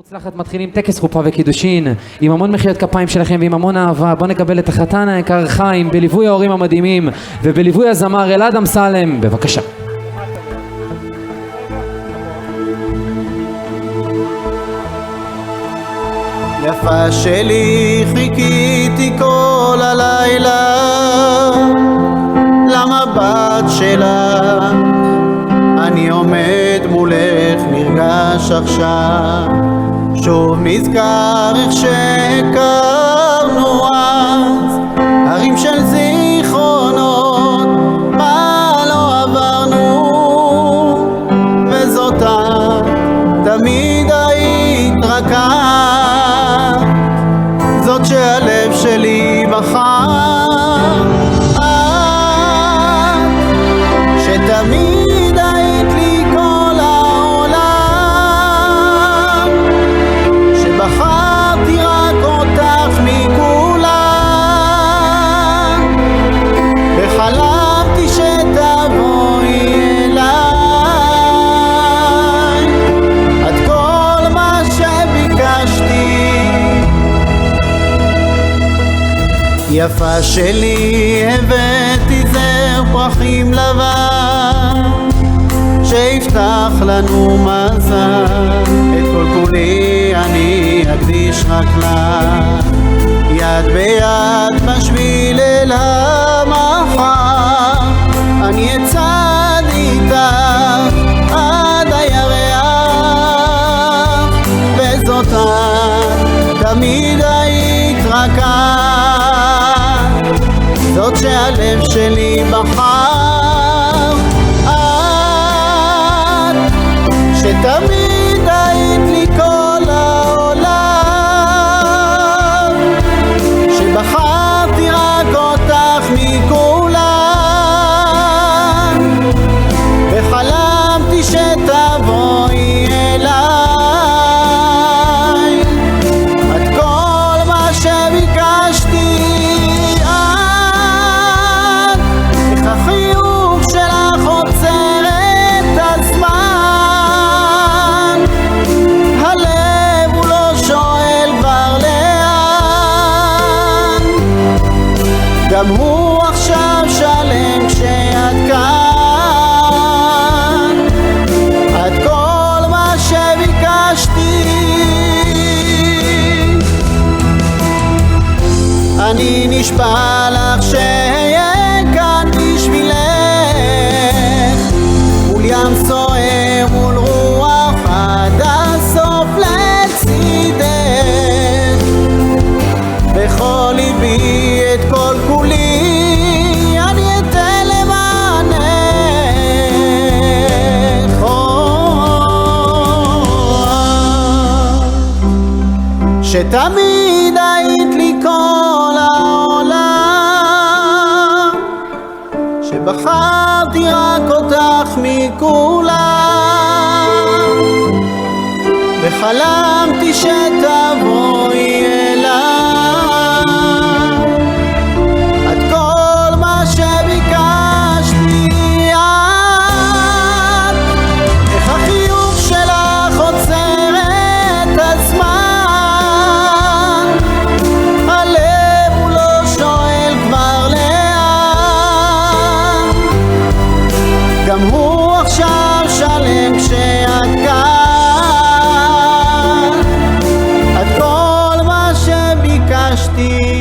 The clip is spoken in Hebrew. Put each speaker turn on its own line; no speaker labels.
מוצלחת, מתחילים טקס חופה וקידושין עם המון מחיאות כפיים שלכם ועם המון אהבה. בואו נקבל את החתן היקר חיים בליווי ההורים המדהימים ובליווי הזמר אלעד אמסלם, בבקשה.
יפה שלי, חיכיתי כל הלילה למבט שלה, אני עומד מולך נרגש עכשיו, שוב נזכר איך שהכרנו אז, הרים של זיכרונות, מה לא עברנו, וזאת תמיד היית רק את, זאת שהלב שלי בחר, שתמיד היית לי כל העולם, שבחרתי רק אותך מכולם, וחלמתי שתבואי אליי, את כל מה שביקשתי. יפה שלי, הבאתי זר פרחים לבן שיפתח לנו מזל, את כל כולי אני אקדיש רק לה, יד ביד בשביל אל המחר, אני אצעד איתך עד הירח, וזאת תמיד היית רק את, זאת שהלב שלי בחר, את שתמיד היית לי כל העולם, שבחרתי רק אותך מכולם, וחלמתי שתבואי אליי, את כל מה שביקשתי. החיוך שלך עוצר את הזמן, הלב הוא לא שואל כבר לאן, גם הוא עכשיו שלם כשאת כאן, את כל מה שביקשתי. אני נשבע לך שאהיה כאן בשבילך, מול ים סוער, מול רוח עד הסוף לצידך, בכל ליבי את כל כולי אני אתן למענך, שתמיד היית לי כל העולם, שבחרתי רק אותך מכולם, וחלמתי שתבואי אליי, את כל מה שביקשתי. את, איך החיוך שלך עוצר את הזמן, הלב הוא לא שואל כבר לאן, גם הוא עכשיו שלם כשאת כאן, את כל מה שביקשתי.